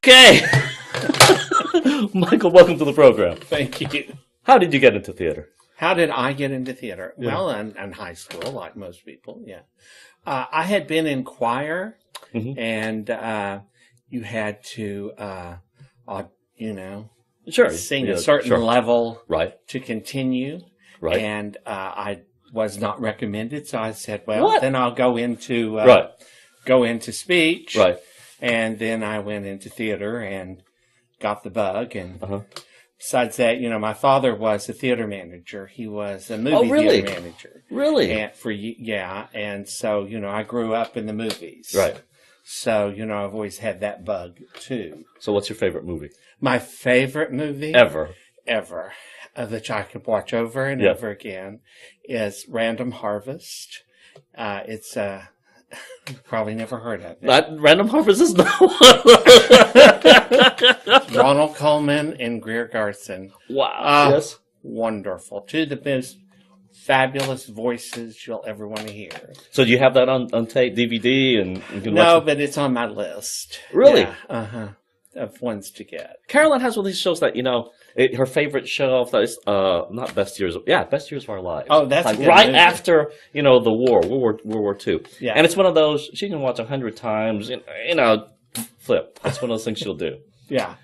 Okay. Michael, welcome to the program. Thank you. How did you get into theater? How did I get into theater? Yeah. Well, in high school, like most people, yeah. I had been in choir, and you had to, sing a certain level to continue. Right. And I was not recommended, so I said, well, then I'll go into speech. Right. And then I went into theater and got the bug. And besides that, my father was a theater manager. He was a movie theater manager. Really? And so, I grew up in the movies. Right. So, I've always had that bug too. So what's your favorite movie? My favorite movie? Ever. Which I could watch over and over again, is Random Harvest. It's probably never heard of it. That Random Harvest is no one. Ronald Coleman and Greer Garson. Wow. Yes. Wonderful. Two of the most fabulous voices you'll ever want to hear. So do you have that on tape, DVD, and you can No, watch it? but it's on my list. Really? Yeah, of ones to get. Caroline has one of these shows that, her favorite show is not Best Years of Our Lives. Oh, that's like a good right movie. after, the war, World War II. Yeah. And it's one of those she can watch 100 times, flip. That's one of those things she'll do. Yeah.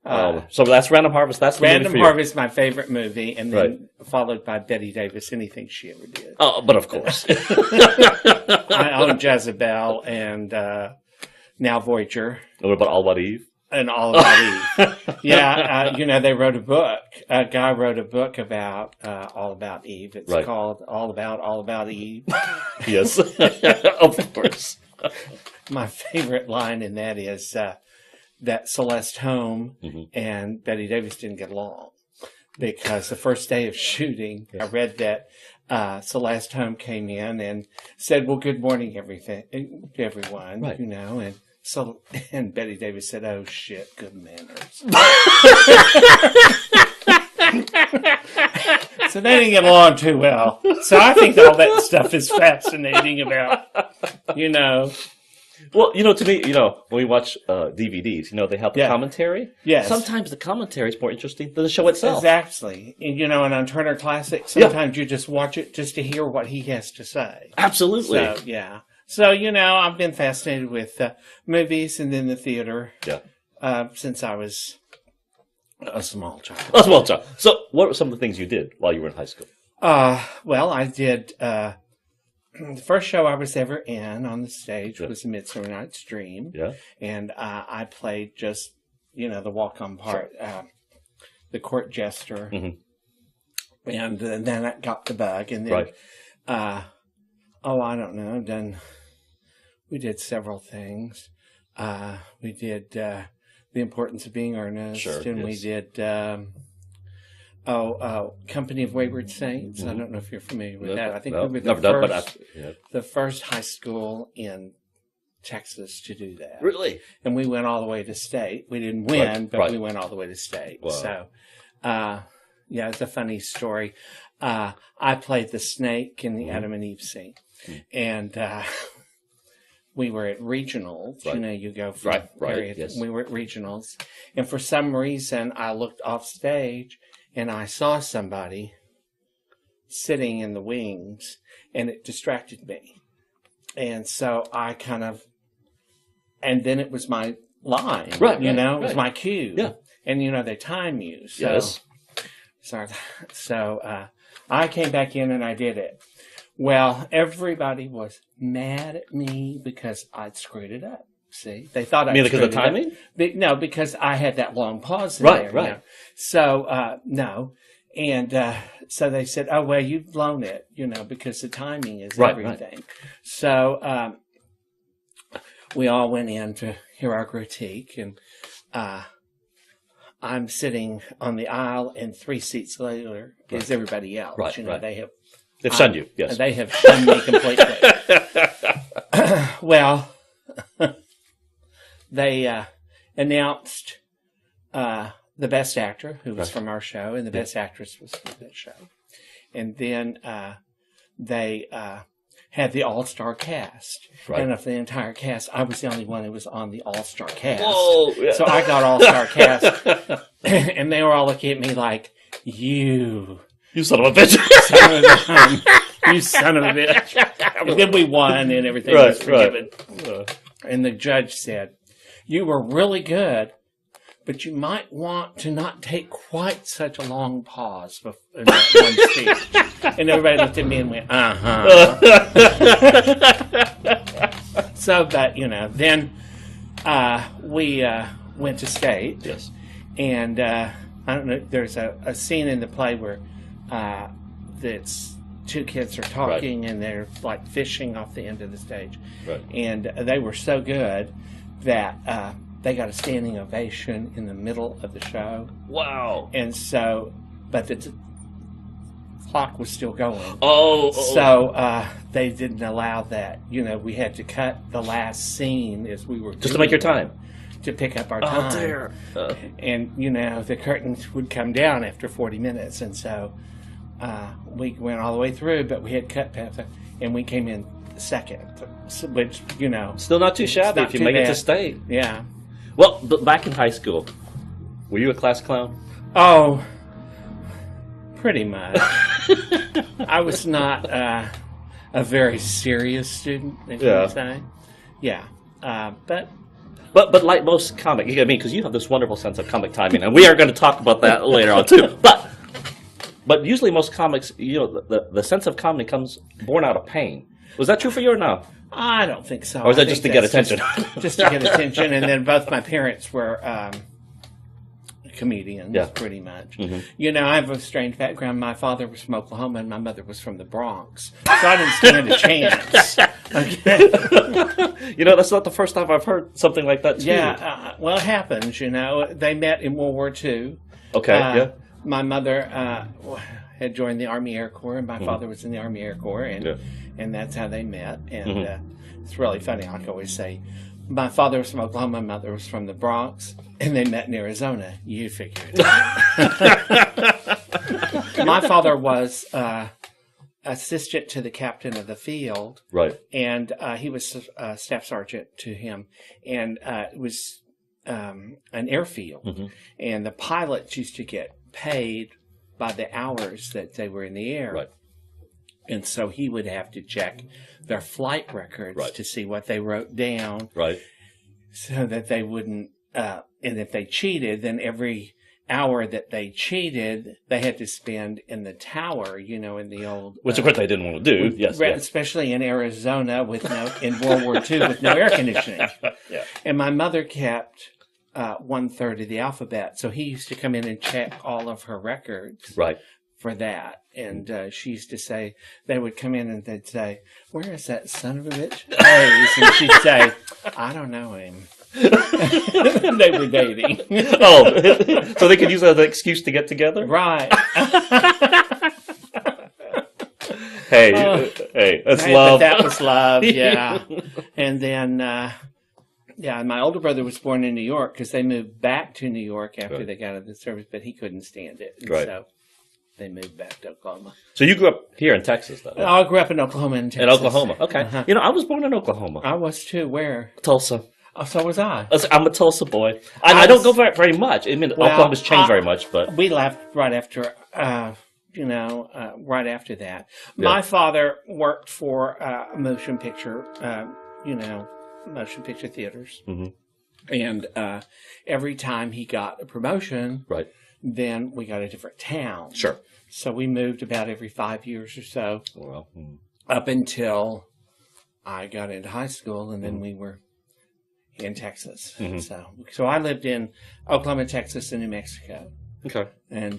So that's Random Harvest. That's the Random movie for Harvest, my favorite movie, and then followed by Betty Davis, anything she ever did. Oh, but of course. I own Jezebel and Now Voyager. What about All About Eve? And All About Eve. Yeah, they wrote a book. A guy wrote a book about All About Eve. It's called All About Eve. Yes, of course. My favorite line in that is that Celeste Holm and Betty Davis didn't get along. Because the first day of shooting, I read that Celeste Holm came in and said, well, good morning, everyone, and Betty Davis said, oh, shit, good manners. So they didn't get along too well. So I think all that stuff is fascinating about, Well, to me, when we watch DVDs, they have the commentary. Yes. Sometimes the commentary is more interesting than the show itself. Exactly. And, and on Turner Classic, sometimes you just watch it just to hear what he has to say. Absolutely. So, yeah. So, I've been fascinated with movies and then the theater since I was a small child. A small child. So what were some of the things you did while you were in high school? Well, I did... the first show I was ever in on the stage was A Midsummer Night's Dream. Yeah. And I played just, the walk-on part, the court jester. And then I got the bug. And then, I don't know, we did several things. We did The Importance of Being Earnest. We did... Company of Wayward Saints. I don't know if you're familiar with that. I think we were the first high school in Texas to do that. Really? And we went all the way to state. We didn't win, but we went all the way to state. Wow. So, it's a funny story. I played the snake in the Adam and Eve scene. And we were at regionals. You go from areas. Yes. We were at regionals. And for some reason, I looked off stage and I saw somebody sitting in the wings, and it distracted me. And so I and then it was my line, it was my cue. Yeah. And, they time you. So, So I came back in and I did it. Well, everybody was mad at me because I'd screwed it up. See, they thought because of the timing? No, because I had that long pause in there. Right. So, no. And so they said, oh, well, you've blown it, because the timing is everything. Right. So we all went in to hear our critique. And I'm sitting on the aisle, and 3 seats later is everybody else. Right, They've shunned you, yes. They have shunned me completely. Well... They announced the best actor, who was from our show, and the best actress was from that show. And then they had the all-star cast. Right. And of the entire cast, I was the only one who was on the all-star cast. Whoa! Yeah. So I got all-star cast. And they were all looking at me like, you son of a bitch. You son of a bitch. And then we won and everything was forgiven. Right. And the judge said, you were really good, but you might want to not take quite such a long pause in that one speech. And everybody looked at me and went, So, but, then we went to state. Yes. And I don't know, there's a scene in the play where that's two kids are talking and they're like fishing off the end of the stage. Right. And they were so good that they got a standing ovation in the middle of the show. Wow. And so, but the clock was still going. So they didn't allow that. We had to cut the last scene as we were just to make your time. To pick up our time. Oh, dear. And, the curtains would come down after 40 minutes. And so we went all the way through, but we had cut past it, and we came in second, which, still not too shabby if you make it to state. Yeah. Well, but back in high school, were you a class clown? Oh, pretty much. I was not a very serious student, if you would say. Yeah. But like most comic, because you have this wonderful sense of comic timing, and we are going to talk about that later on too. But usually most comics, the sense of comedy comes born out of pain. Was that true for you or no? I don't think so. Or is that just to get attention? Just to get attention, and then both my parents were comedians, pretty much. Mm-hmm. I have a strange background. My father was from Oklahoma, and my mother was from the Bronx, so I didn't stand a chance. That's not the first time I've heard something like that too. Yeah, well, it happens. They met in World War II. Okay. My mother had joined the Army Air Corps, and my father was in the Army Air Corps, and that's how they met. And it's really funny. I can always say, my father was from Oklahoma, my mother was from the Bronx, and they met in Arizona. You figured. My father was assistant to the captain of the field. Right. And he was staff sergeant to him. And it was an airfield. Mm-hmm. And the pilots used to get paid by the hours that they were in the air. Right. And so he would have to check their flight records to see what they wrote down. Right. So that they wouldn't, and if they cheated, then every hour that they cheated, they had to spend in the tower, in the old... Which, of course, they didn't want to do, yes. Especially in Arizona in World War II with no air conditioning. Yeah. And my mother kept 1/3 of the alphabet, so he used to come in and check all of her records. Right. For that. And she used to say, they would come in and they'd say, where is that son of a bitch? And she'd say, I don't know him. They were dating. So they could use that as an excuse to get together? Right. Hey, that's love. But that was love, yeah. And then, my older brother was born in New York because they moved back to New York after they got out of the service, but he couldn't stand it. And so they moved back to Oklahoma. So you grew up here in Texas, though? I grew up in Oklahoma and Texas. In Oklahoma, okay. Uh-huh. I was born in Oklahoma. I was too. Where? Tulsa. Oh, so was I. I'm a Tulsa boy. I don't go very much. Oklahoma's changed very much, but... We left right after, right after that. Yeah. My father worked for motion picture theaters. Mm-hmm. And every time he got a promotion... Right. Then we got a different town. Sure. So we moved about every 5 years or so, up until I got into high school, and then we were in Texas. Mm-hmm. So I lived in Oklahoma, Texas, and New Mexico. Okay. And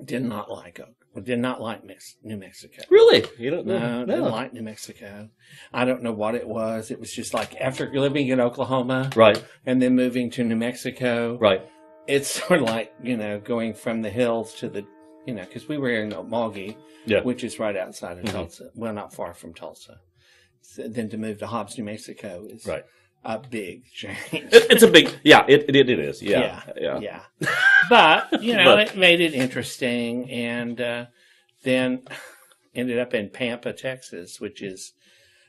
did not like New Mexico. Really? You don't know? No, didn't like New Mexico. I don't know what it was. It was just like after living in Oklahoma, right, and then moving to New Mexico, right. It's sort of like, going from the hills to the, because we were in Milwaukee, which is right outside of Tulsa. Well, not far from Tulsa. So then to move to Hobbs, New Mexico is a big change. It's a big, it is. Yeah. But, it made it interesting. And then ended up in Pampa, Texas, which is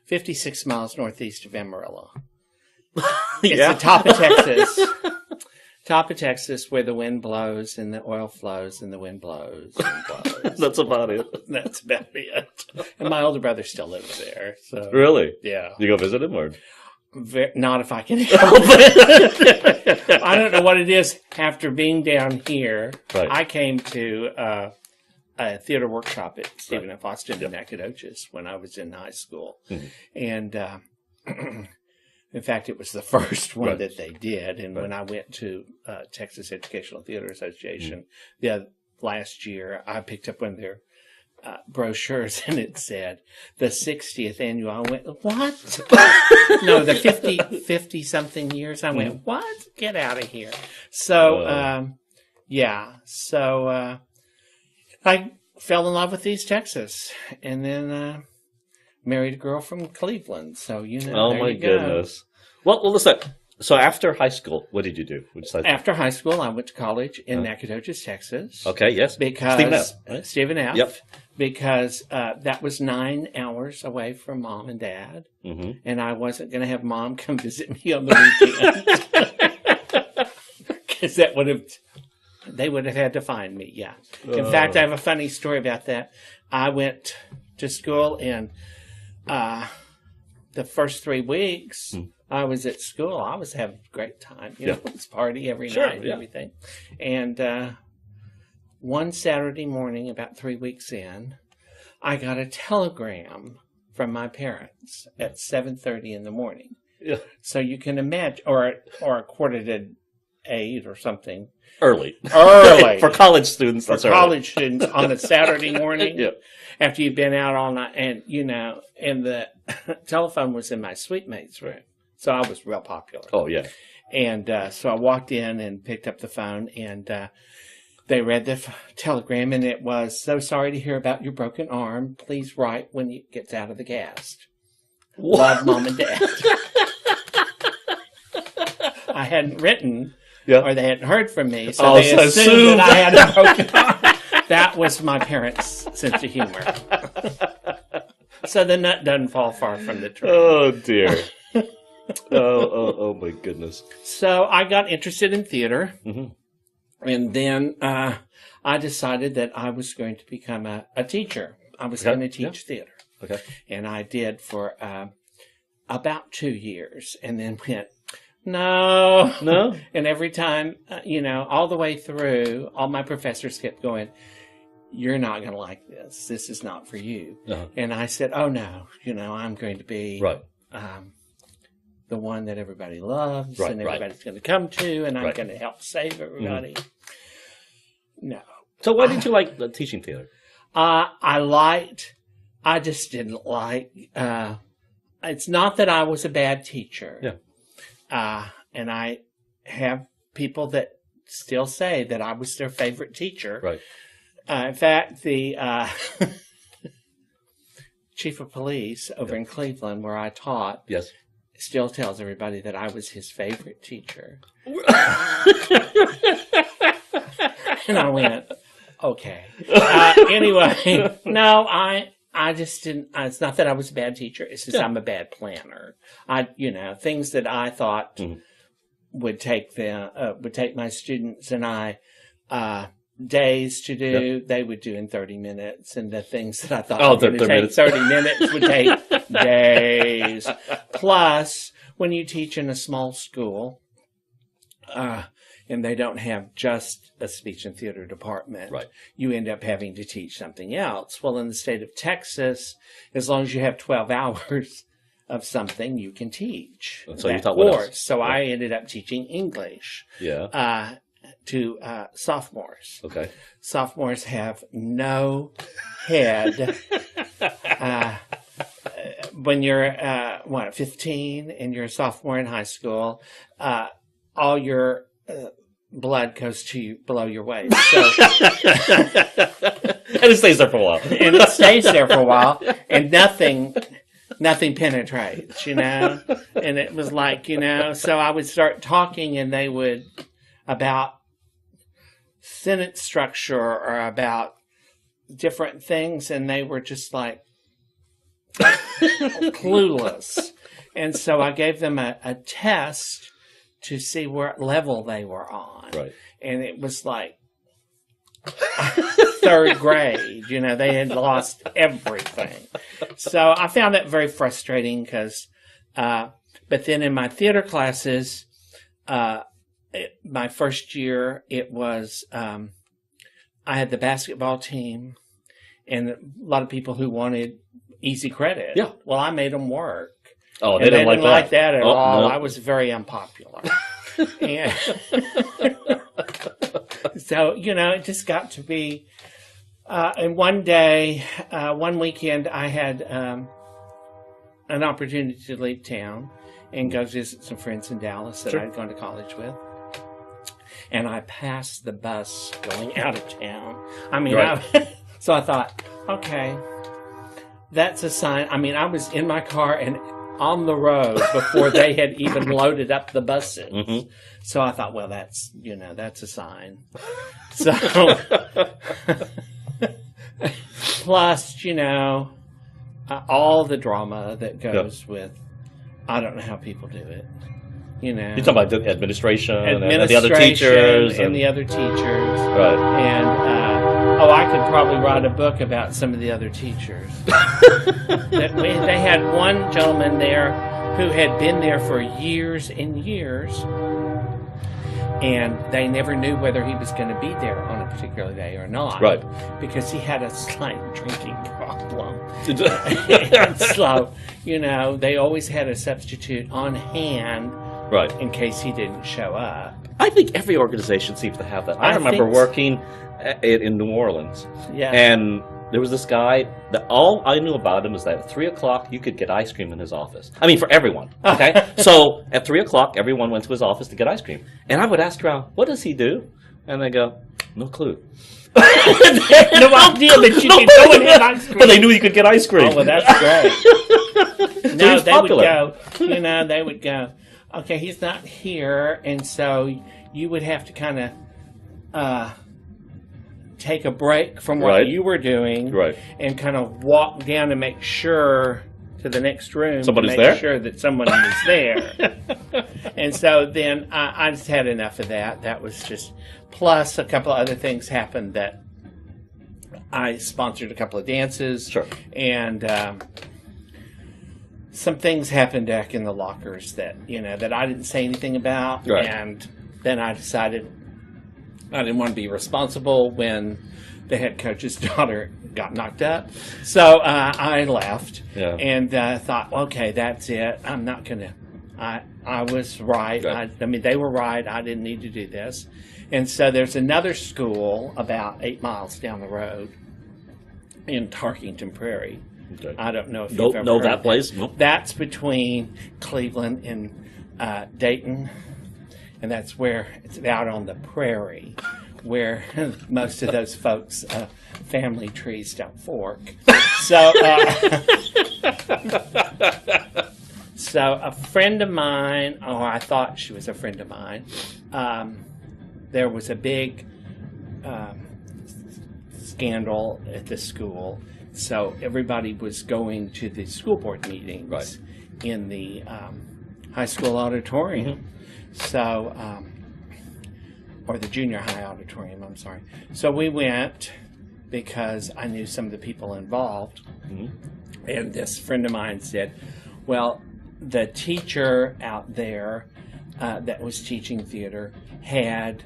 56 miles northeast of Amarillo. It's the top of Texas. Top of Texas where the wind blows and the oil flows and the wind blows and blows. That's about it. That's about it. And my older brother still lives there. So Really? yeah. You go visit him or? Not if I can help it. I don't know what it is. After being down here, Right. I came to a theater workshop at Stephen F. Austin in Nacogdoches when I was in high school. Mhm. And in fact, it was the first one that they did. And when I went to Texas Educational Theater Association last year, I picked up one of their brochures and it said the 60th annual. I went, what? No, the 50 something years. I went, what? Get out of here. So, So I fell in love with East Texas and then married a girl from Cleveland. So, Oh, my goodness. Well, listen. So after high school, what did you do? After high school, I went to college in Nacogdoches, Texas. Okay, yes. Because Stephen F. Right? Stephen F. Yep. Because that was 9 hours away from mom and dad. Mm-hmm. And I wasn't going to have mom come visit me on the weekend. Because they would have had to find me, yeah. In fact, I have a funny story about that. I went to school and the first 3 weeks I was at school. I was having a great time. It was party every night and everything. And one Saturday morning, about 3 weeks in, I got a telegram from my parents at 7:30 in the morning. Yeah. So you can imagine, or a quarter to 8 or something. Early. For college students. For college students on a Saturday morning. Yeah. After you've been out all night. And, and the telephone was in my suite mate's room. So I was real popular. Oh, yeah. And so I walked in and picked up the phone and they read the telegram and it was, so sorry to hear about your broken arm. Please write when it gets out of the cast. Love, Mom and Dad. I hadn't written or they hadn't heard from me. So they assumed that I had a broken arm. That was my parents' sense of humor. So the nut doesn't fall far from the tree. Oh, dear. Oh, my goodness. So I got interested in theater. Mm-hmm. And then I decided that I was going to become a teacher. I was going to teach theater. Okay. And I did for about 2 years and then went, no. And every time, all the way through, all my professors kept going, you're not going to like this. This is not for you. Uh-huh. And I said, oh, no, I'm going to be the one that everybody loves and everybody's going to come to, and I'm going to help save everybody. Mm-hmm. No. So why didn't you like teaching theater? I just didn't like, it's not that I was a bad teacher. Yeah. And I have people that still say that I was their favorite teacher. Right. In fact, the chief of police over in Cleveland, where I taught, still tells everybody that I was his favorite teacher. And I went, okay. Anyway, no, I just didn't. It's not that I was a bad teacher. It's just I'm a bad planner. Things that I thought would take my students and I days to do, they would do in 30 minutes. And the things that I thought would take 30 minutes would take days. Plus, when you teach in a small school, and they don't have just a speech and theater department, you end up having to teach something else. Well, in the state of Texas, as long as you have 12 hours of something, you can teach. And so you taught what else? So I ended up teaching English. Yeah. To sophomores. Okay. Sophomores have no head. When you're 15 and you're a sophomore in high school, all your blood goes to below your waist. So, and it stays there for a while. And it stays there for a while, and nothing penetrates, And it was like, so I would start talking, and they would about sentence structure or about different things, and they were just like clueless. And so I gave them a test to see what level they were on. Right. And it was like third grade. You know, they had lost everything. So I found that very frustrating because, but then in my theater classes, my first year, it was, I had the basketball team and a lot of people who wanted easy credit. Yeah. Well, I made them work. Oh, They didn't like that at all. No. I was very unpopular. And so, you know, it just got to be, and one day, one weekend, I had an opportunity to leave town and go visit some friends in Dallas that I'd gone to college with. And I passed the bus going out of town. I mean, so I thought, okay, that's a sign. I mean, I was in my car and on the road before they had even loaded up the buses. Mm-hmm. So I thought, well, that's, you know, that's a sign. So, plus, you know, all the drama that goes with, I don't know how people do it. You know, you're talking about the administration and the other teachers. And the other teachers. Right. And, I could probably write a book about some of the other teachers. They had one gentleman there who had been there for years and years, and they never knew whether he was going to be there on a particular day or not. Right. Because he had a slight drinking problem. And so, you know, they always had a substitute on hand. Right. In case he didn't show up. I think every organization seems to have that. I remember working in New Orleans. Yeah. And there was this guy that all I knew about him is that at 3 o'clock you could get ice cream in his office. I mean, for everyone. Okay. So at 3 o'clock, everyone went to his office to get ice cream. And I would ask around, what does he do? And they go, no clue. No idea that you could go and get ice cream. But they knew you could get ice cream. Oh, well, that's great. No, they would go, you know, they would go, okay, he's not here, and so you would have to kind of take a break from what you were doing, and kind of walk down to make sure to the next room to make sure that someone was there. And so then I just had enough of that. That was just, plus a couple of other things happened that I sponsored a couple of dances, and some things happened back in the lockers that, you know, that I didn't say anything about. Right. And then I decided I didn't want to be responsible when the head coach's daughter got knocked up. So I left and thought, okay, that's it. I'm not going to, I was right. I mean, they were right. I didn't need to do this. And so there's another school about 8 miles down the road in Tarkington Prairie. Okay. I don't know if you've ever heard that place. Nope. That's between Cleveland and Dayton, and that's where it's out on the prairie, where most of those folks' family trees don't fork. So, so a friend of mine, I thought she was a friend of mine. There was a big scandal at the school. So everybody was going to the school board meetings in the high school auditorium. Mm-hmm. So, or the junior high auditorium, I'm sorry. So we went because I knew some of the people involved. Mm-hmm. And this friend of mine said, well, the teacher out there that was teaching theater had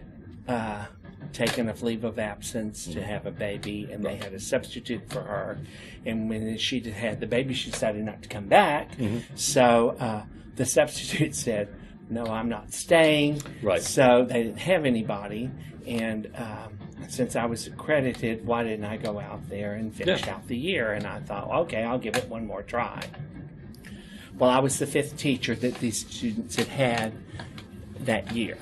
taken a leave of absence to have a baby, and they had a substitute for her. And when she had the baby, she decided not to come back. Mm-hmm. So the substitute said, no, I'm not staying. Right. So they didn't have anybody. And since I was accredited, why didn't I go out there and finish out the year? And I thought, okay, I'll give it one more try. Well, I was the 5th teacher that these students had that year.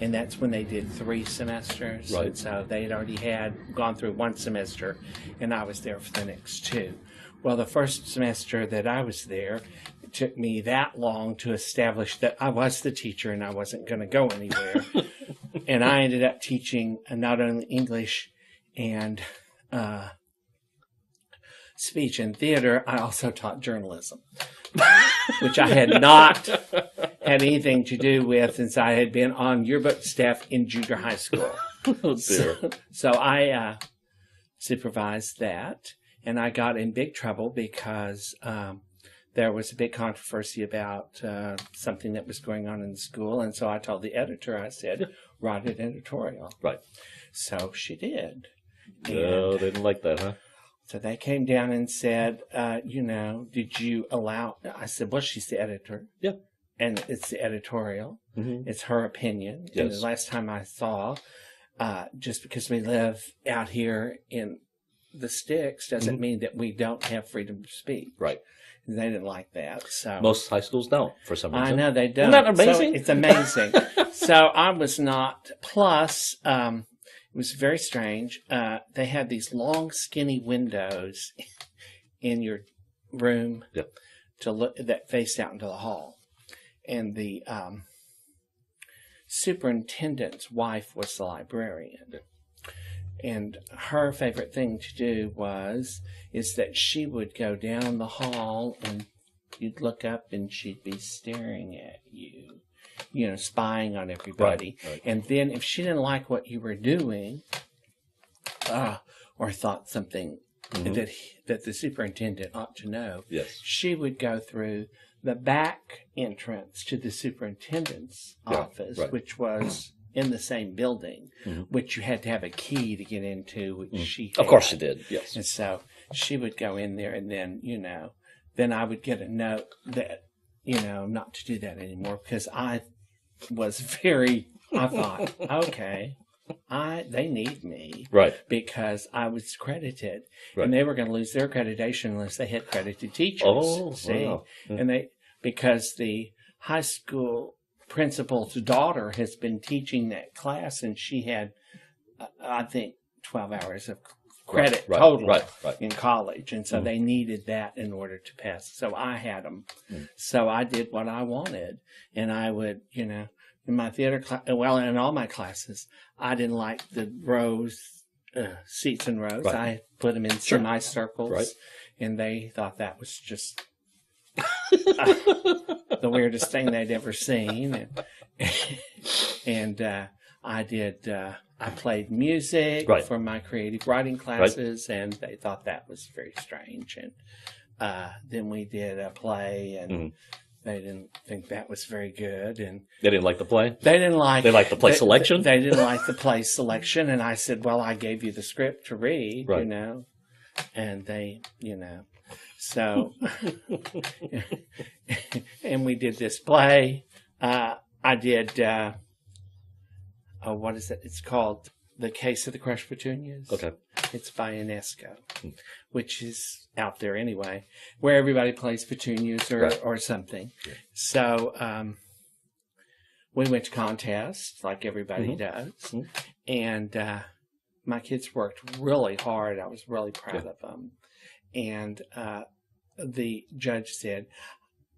And that's when they did 3 semesters. Right. And so they had already gone through 1 semester, and I was there for the next 2. Well, the first semester that I was there, it took me that long to establish that I was the teacher and I wasn't going to go anywhere. And I ended up teaching not only English and speech and theater, I also taught journalism, which I had not had anything to do with since I had been on yearbook staff in junior high school. Oh, dear. So I supervised that, and I got in big trouble because there was a big controversy about something that was going on in the school, and so I told the editor, I said, write an editorial. Right. So she did. No, they didn't like that, huh? So they came down and said, did you allow... I said, well, she's the editor. Yeah. And it's the editorial. Mm-hmm. It's her opinion. Yes. And the last time I saw, just because we live out here in the sticks doesn't mean that we don't have freedom to speak. Right. And they didn't like that. So Most high schools don't, for some reason. I know they don't. Isn't that amazing? So it's amazing. So I was not... Plus... it was very strange. They had these long, skinny windows in your room to look that faced out into the hall, and the superintendent's wife was the librarian, and her favorite thing to do is that she would go down the hall and you'd look up and she'd be staring at you. Spying on everybody. Right. And then if she didn't like what you were doing, or thought something that the superintendent ought to know, she would go through the back entrance to the superintendent's office, which was in the same building, which you had to have a key to get into, which she had. Of course she did, yes. And so she would go in there, and then, then I would get a note that, not to do that anymore, because I was I thought, okay, they need me. Right. Because I was credited. Right. And they were going to lose their accreditation unless they had credited teachers. Oh, see? Wow. Yeah. And because the high school principal's daughter has been teaching that class, and she had, I think, 12 hours of credit total in college, and so they needed that in order to pass. So I had them. So I did what I wanted, and I would, in my theater class, in all my classes, I didn't like the rows, seats in rows. Right. I put them in semicircles, and they thought that was just the weirdest thing they'd ever seen, and I did. I played music for my creative writing classes, and they thought that was very strange. And then we did a play, and they didn't think that was very good. And they didn't like the play? They didn't like... They liked the play selection? They didn't like the play selection. And I said, well, I gave you the script to read, And they, So... and we did this play. I did... what is it? It's called The Case of the Crushed Petunias. Okay. It's by UNESCO, which is out there anyway, where everybody plays petunias or something. Yeah. So we went to contests like everybody does. And my kids worked really hard. I was really proud of them. And the judge said,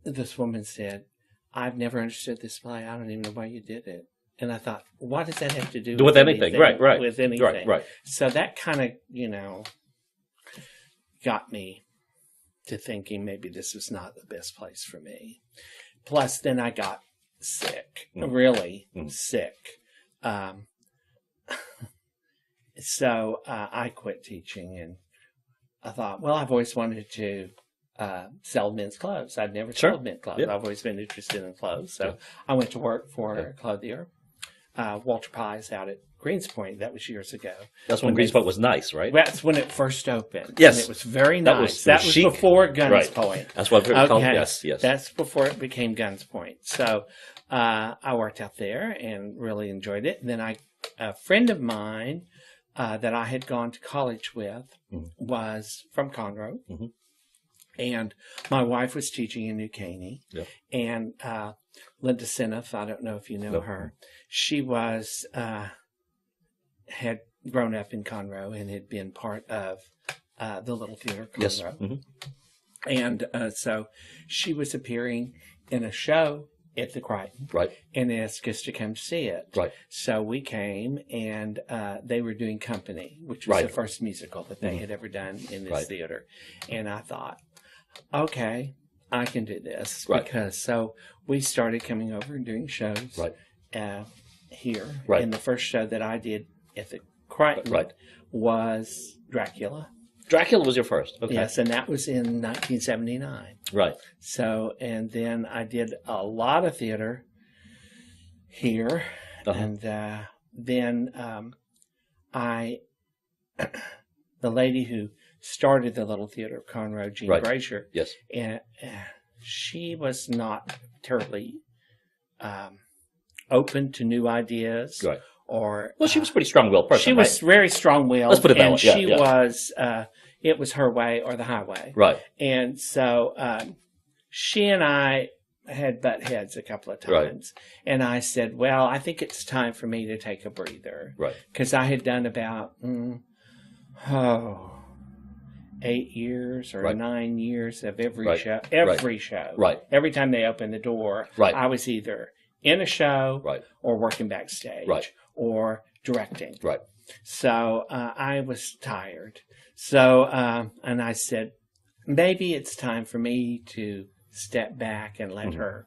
this woman said, I've never understood this play. I don't even know why you did it. And I thought, what does that have to do with anything? Right. With anything. Right. So that kind of, got me to thinking maybe this was not the best place for me. Plus, then I got sick, really sick. So I quit teaching, and I thought, well, I've always wanted to sell men's clothes. I'd never sold men's clothes. I've always been interested in clothes. So I went to work for a clothier. Walter Pye's out at Greenspoint. That was years ago. That's when Greenspoint was nice, right? That's when it first opened. Yes. And it was very nice. That was before Guns Point. That's what it was called. Yes. That's before it became Guns Point. So I worked out there and really enjoyed it. And then a friend of mine that I had gone to college with was from Conroe. And my wife was teaching in New Caney. And Linda Senoff, I don't know if you know her. She was had grown up in Conroe and had been part of the Little Theater Conroe. And so she was appearing in a show at the Crighton. Right. And asked us to come see it. Right. So we came, and they were doing Company, which was the first musical that they had ever done in this theater. And I thought, okay, I can do this. Right. Because so we started coming over and doing shows here. Right. And the first show that I did at the Crighton was Dracula. Dracula was your first. Okay. Yes, and that was in 1979. Right. So, and then I did a lot of theater here, and then the lady who started the little theater, Conroe, Jean Brazier, and she was not terribly open to new ideas. Right. Or well, she was a pretty strong-willed person. She was very strong-willed. Let's put it that way. And she was. It was her way or the highway. Right. And so she and I had butt heads a couple of times. Right. And I said, well, I think it's time for me to take a breather. Right. Because I had done about 8 years or 9 years of every show. Every show. Right. Every time they opened the door, I was either in a show or working backstage or directing. Right. So I was tired. So, and I said, maybe it's time for me to step back and let her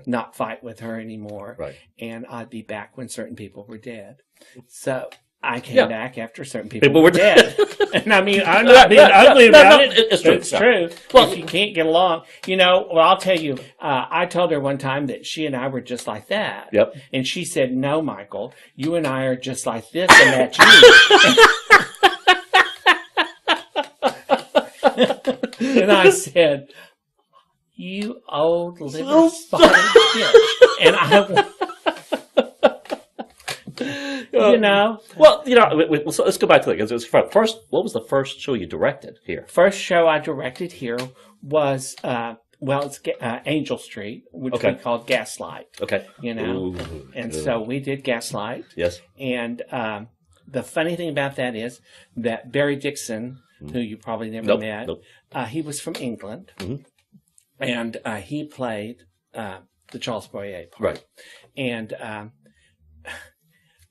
not fight with her anymore. Right. And I'd be back when certain people were dead. So I came back after certain people were dead. And I mean, I'm not being ugly about it. It's true. It's true. Well, if you can't get along, I'll tell you, I told her one time that she and I were just like that. Yep. And she said, no, Michael, you and I are just like this, and that's you. And I said, you old liver spotted bitch. And so let's go back to it. First, what was the first show you directed here? First show I directed here was, it's Angel Street, which we called Gaslight. Okay. So we did Gaslight. Yes. And the funny thing about that is that Barry Dixon, who you probably never met, he was from England. Mm-hmm. And he played the Charles Boyer part. Right. And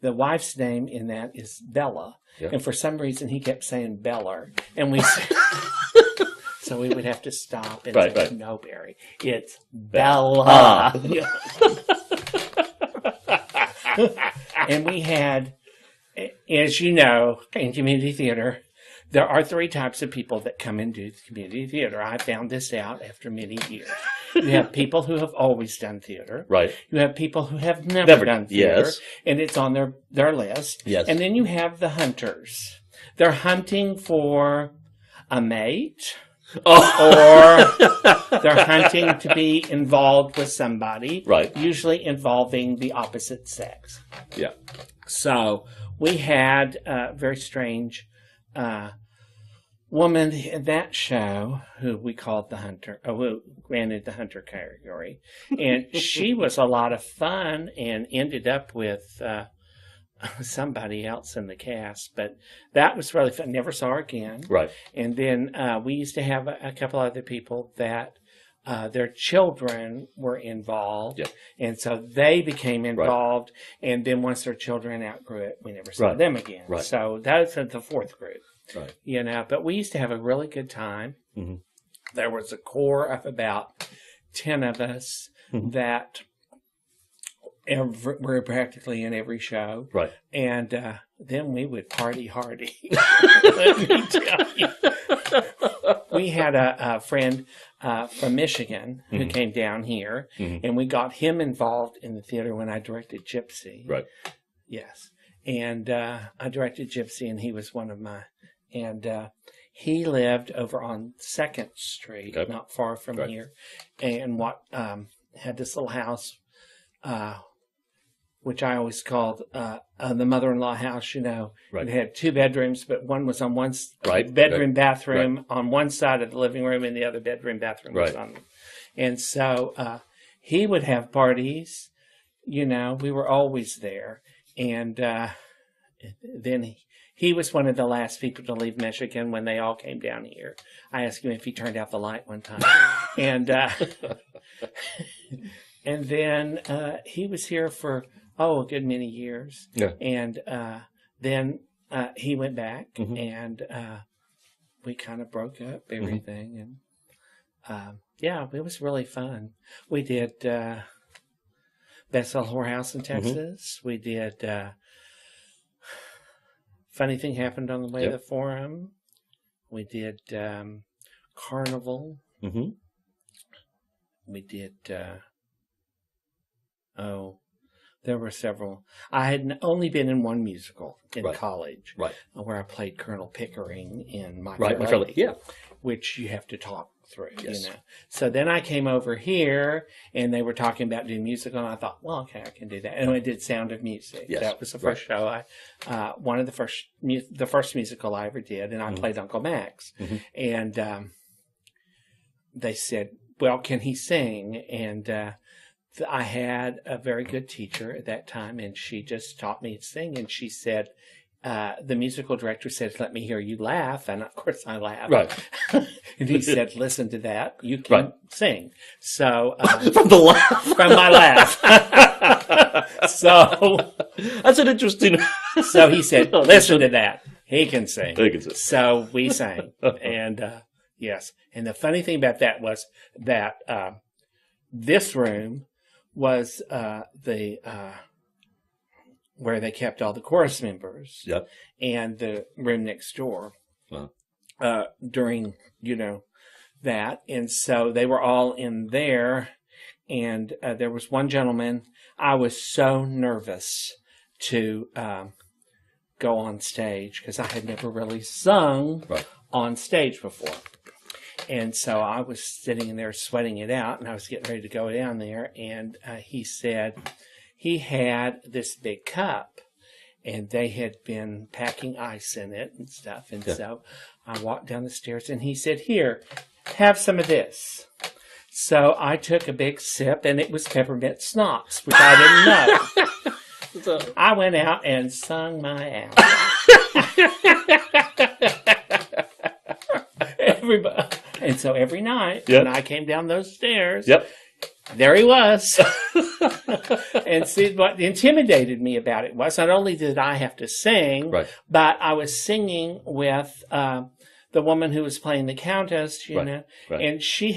the wife's name in that is Bella. Yeah. And for some reason, he kept saying Beller. And we so we would have to stop and say, no, Barry, it's Bella. And we had, as you know, in community theater, there are 3 types of people that come and do community theater. I found this out after many years. You have people who have always done theater. Right. You have people who have never done theater. Yes. And it's on their list. Yes. And then you have the hunters. They're hunting for a mate. Or they're hunting to be involved with somebody. Right. Usually involving the opposite sex. Yeah. So we had a very strange woman in that show who we called the hunter, who granted the hunter category. And she was a lot of fun and ended up with somebody else in the cast. But that was really fun. Never saw her again. Right. And then we used to have a couple other people that their children were involved. Yep. And so they became involved. Right. And then once their children outgrew it, we never saw them again. Right. So that's the 4th group. Right. But we used to have a really good time. Mm-hmm. There was a core of about 10 of us that were practically in every show. Right. And then we would party hardy. Let me tell you. We had a friend from Michigan who came down here, and we got him involved in the theater when I directed Gypsy. Right. Yes. And I directed Gypsy, and he was one of my... And he lived over on 2nd Street, not far from here, and had this little house, which I always called the mother-in-law house. It had 2 bedrooms, but one was on one bathroom on one side of the living room, and the other bedroom bathroom was on. And so he would have parties. We were always there, and then he was one of the last people to leave Michigan when they all came down here. I asked him if he turned out the light one time. And And then he was here for, a good many years. Yeah. And then he went back, Mm-hmm. and we kind of broke up everything. Mm-hmm. And it was really fun. We did Best Sell Whorehouse in Texas. Mm-hmm. We did Funny Thing Happened on the Way to the Forum. We did Carnival. Mm-hmm. We did, there were several. I had only been in one musical in college, where I played Colonel Pickering in My Fair Lady, which you have to talk through, you know. So then I came over here, and they were talking about doing musical, and I thought, well, okay, I can do that. And I did Sound of Music. Yes. That was the first show. One of the first musical I ever did, and I played Uncle Max. Mm-hmm. And they said, well, can he sing? And I had a very good teacher at that time, and she just taught me to sing. And she said, the musical director said, let me hear you laugh. And of course I laughed. Right. And he said, listen to that. You can sing. So, from the laugh. From my laugh. So, that's an interesting. So he said, listen to that. He can sing. He can sing. So we sang. And, yes. And the funny thing about that was that, this room was, where they kept all the chorus members. Yep. And the room next door during, that. And so they were all in there. And there was one gentleman. I was so nervous to go on stage because I had never really sung on stage before. And so I was sitting in there sweating it out, and I was getting ready to go down there. And he said he had this big cup, and they had been packing ice in it and stuff. And so I walked down the stairs, and he said, here, have some of this. So I took a big sip, and it was peppermint schnapps, which I didn't know. So I went out and sung my ass. Everybody. And so every night when I came down those stairs, there he was. And see, what intimidated me about it was not only did I have to sing, but I was singing with the woman who was playing the Countess, you know, and she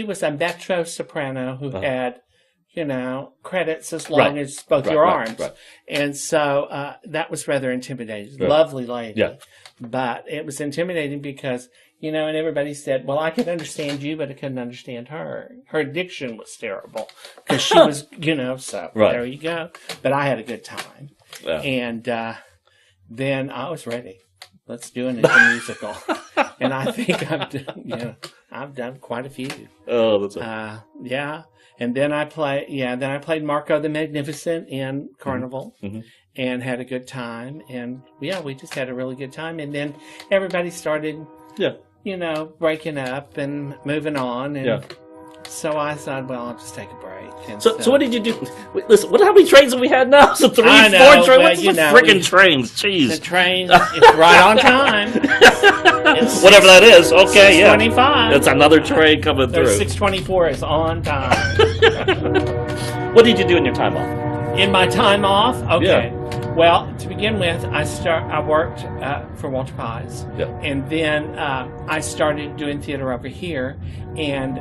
was a mezzo soprano who had, credits as long as both your arms. And so that was rather intimidating. Lovely lady. Yeah. But it was intimidating because, and everybody said, well, I could understand you, but I couldn't understand her. Her diction was terrible because she was, so there you go. But I had a good time. Yeah. And then I was ready. Let's do an musical. And I think I've done quite a few. Oh, that's right. Yeah. And then I played Marco the Magnificent in Carnival and had a good time. And we just had a really good time. And then everybody started, breaking up and moving on. And so I thought, well, I'll just take a break. And so what did you do? Wait, listen, how many trains do we had now? So 3, 4 trains? What's the freaking trains? Jeez. The train is right on time. Whatever that is. Okay, 6:25. It's another train coming through. 6:24 is on time. What did you do in your time off? In my time off? Okay. Yeah. Well, to begin with, I worked for Walter Pies. Yep. And then I started doing theater over here. And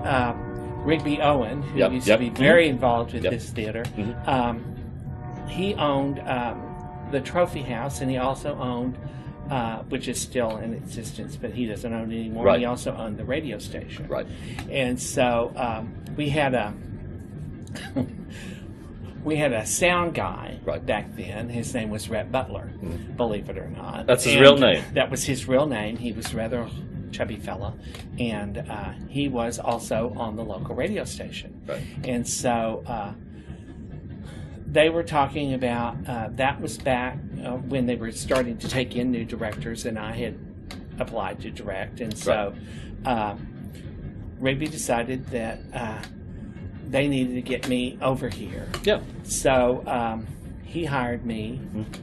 Rigby Owen, who used to be very involved with this theater, he owned the Trophy House, and he also owned, which is still in existence, but he doesn't own it anymore. Right. He also owned the radio station. Right. And so we had a sound guy back then. His name was Rhett Butler, believe it or not. That's his real name. That was his real name. He was rather chubby fella, and he was also on the local radio station. Right. And so they were talking about that was back when they were starting to take in new directors, and I had applied to direct. And so Rigby decided that they needed to get me over here. Yeah. So he hired me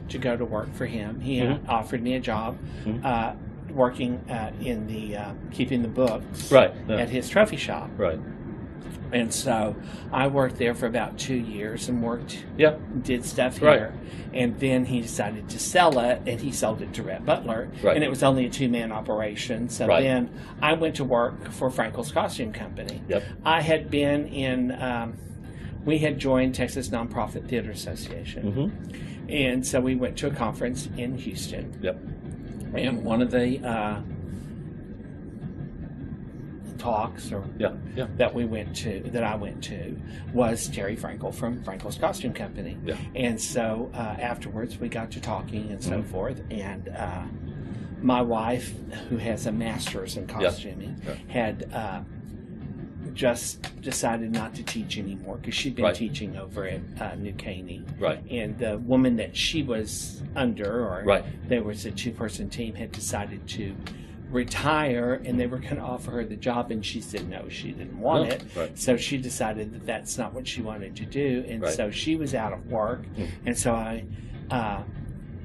to go to work for him. He offered me a job working in the keeping the books at his trophy shop. Right. And so I worked there for about 2 years and did stuff Right. here. And then he decided to sell it, and he sold it to Rhett Butler. Right. And it was only a 2-man operation. So Right. then I went to work for Frankel's Costume Company. Yep. I had been in, we had joined Texas Nonprofit Theater Association. Mm-hmm. And so we went to a conference in Houston. Yep. And one of the talks that I went to was Terry Frankel from Frankel's Costume Company. Yeah. And so afterwards we got to talking and so forth, and my wife, who has a master's in costuming, had just decided not to teach anymore because she'd been teaching over at New Caney. Right. And the woman that she was under, or there was a 2-person team, had decided to retire, and they were going to offer her the job, and she said no, she didn't want it. Right. So she decided that that's not what she wanted to do, and so she was out of work. And so I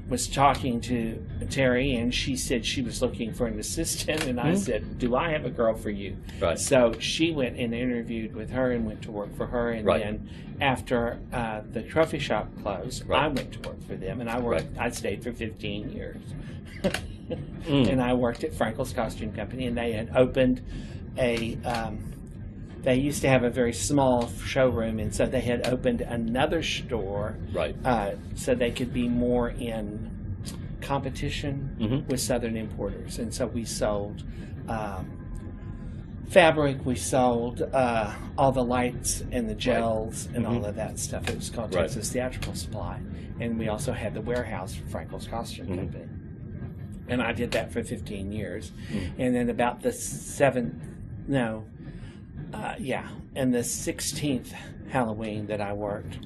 was talking to Terry, and she said she was looking for an assistant, and I said, do I have a girl for you? Right. So she went and interviewed with her and went to work for her, and then after the trophy shop closed, I went to work for them, and I stayed for 15 years. And I worked at Frankel's Costume Company, and they had opened they used to have a very small showroom, and so they had opened another store so they could be more in competition with Southern importers. And so we sold fabric, we sold all the lights and the gels and all of that stuff. It was called Texas Theatrical Supply. And we also had the Whorehouse for Frankel's Costume Company. And I did that for 15 years. And then about the 16th Halloween that I worked,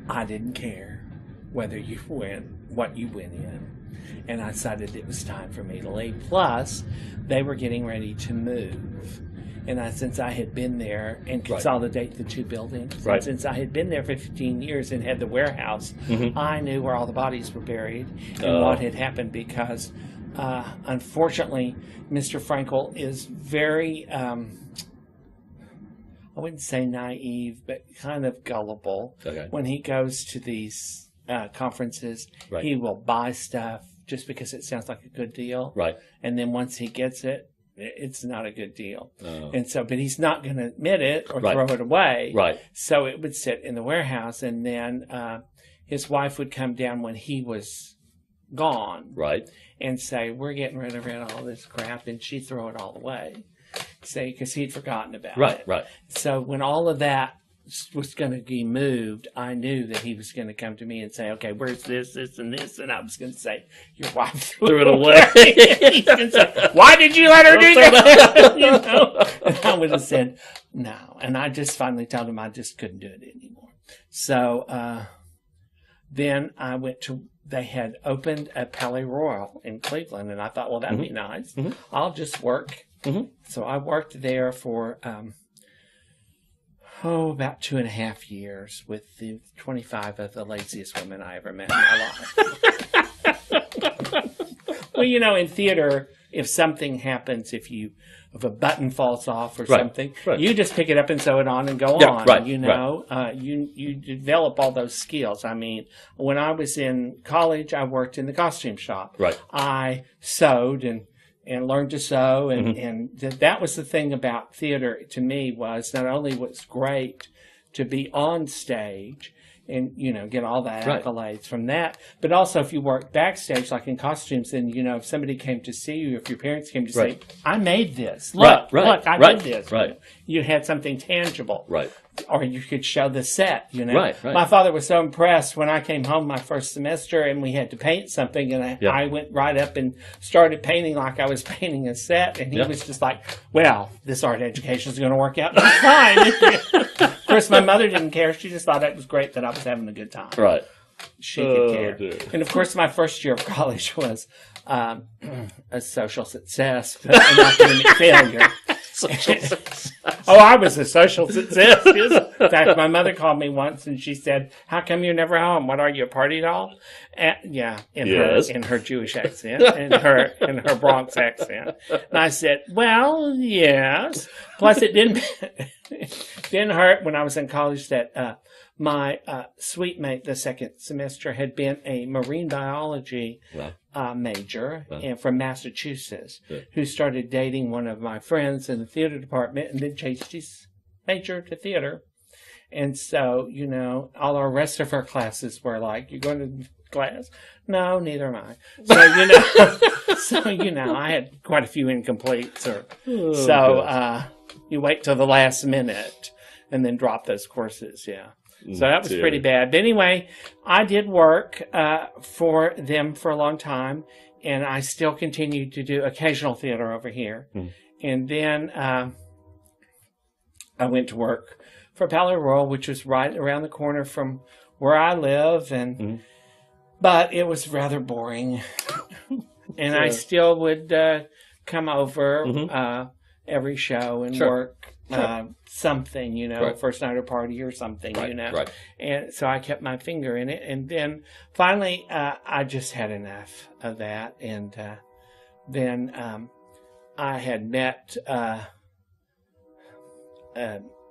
I didn't care whether you win, what you went in. And I decided it was time for me to leave. Plus, they were getting ready to move. And since I had been there and consolidate the 2 buildings, and since I had been there for 15 years and had the warehouse, I knew where all the bodies were buried and what had happened, because unfortunately, Mr. Frankel is very, I wouldn't say naive, but kind of gullible. When he goes to these conferences, he will buy stuff just because it sounds like a good deal. And then once he gets it, it's not a good deal. And so, but he's not going to admit it or throw it away. So it would sit in the warehouse, and then his wife would come down when he was gone and say, we're getting rid of all this crap, and she'd throw it all away, say, because he'd forgotten about it. So when all of that was going to be moved, I knew that he was going to come to me and say, okay, where's this, and this? And I was going to say, your wife threw it away. He's going to say, why did you let her do that? You know? And I would have said, no. And I just finally told him I just couldn't do it anymore. So then I went to, they had opened a Palais Royal in Cleveland, and I thought, well, that'd be nice. I'll just work. So I worked there for about 2.5 years with the 25 of the laziest women I ever met in my life. Well, you know, in theater, if something happens, if a button falls off or something, you just pick it up and sew it on and go on. You know, you develop all those skills. I mean, when I was in college, I worked in the costume shop. I sewed and learned to sew, and that was the thing about theater to me, was not only was great to be on stage and, you know, get all the accolades from that, but also if you work backstage, like in costumes, and, you know, if somebody came to see you, if your parents came to say, I made this, look, I did this. You had something tangible. Or you could show the set, you know. My father was so impressed when I came home my first semester and we had to paint something, and I went right up and started painting like I was painting a set, and he was just like, well, this art education is going to work out just fine. Of course, my mother didn't care. She just thought it was great that I was having a good time. She could care. Dear. And of course, my first year of college was a social success, an academic failure. I was a social success. In fact, my mother called me once and she said, "How come you're never home? What are you, a party doll?" In her Jewish accent, in her Bronx accent. And I said, "Well, yes." Plus, it didn't hurt when I was in college that my suite mate the second semester had been a marine biology major and from Massachusetts, who started dating one of my friends in the theater department and then changed his major to theater. And so, all our rest of our classes were like, "You going to class?" "No, neither am I." So, I had quite a few incompletes. You wait till the last minute and then drop those courses, So that was pretty bad. But anyway, I did work for them for a long time, and I still continued to do occasional theater over here. And then I went to work for Palais Royal, which was right around the corner from where I live, but it was rather boring. And I still would come over every show and work something, first night or party or something, Right. And so I kept my finger in it. And then finally, I just had enough of that. And then I had met,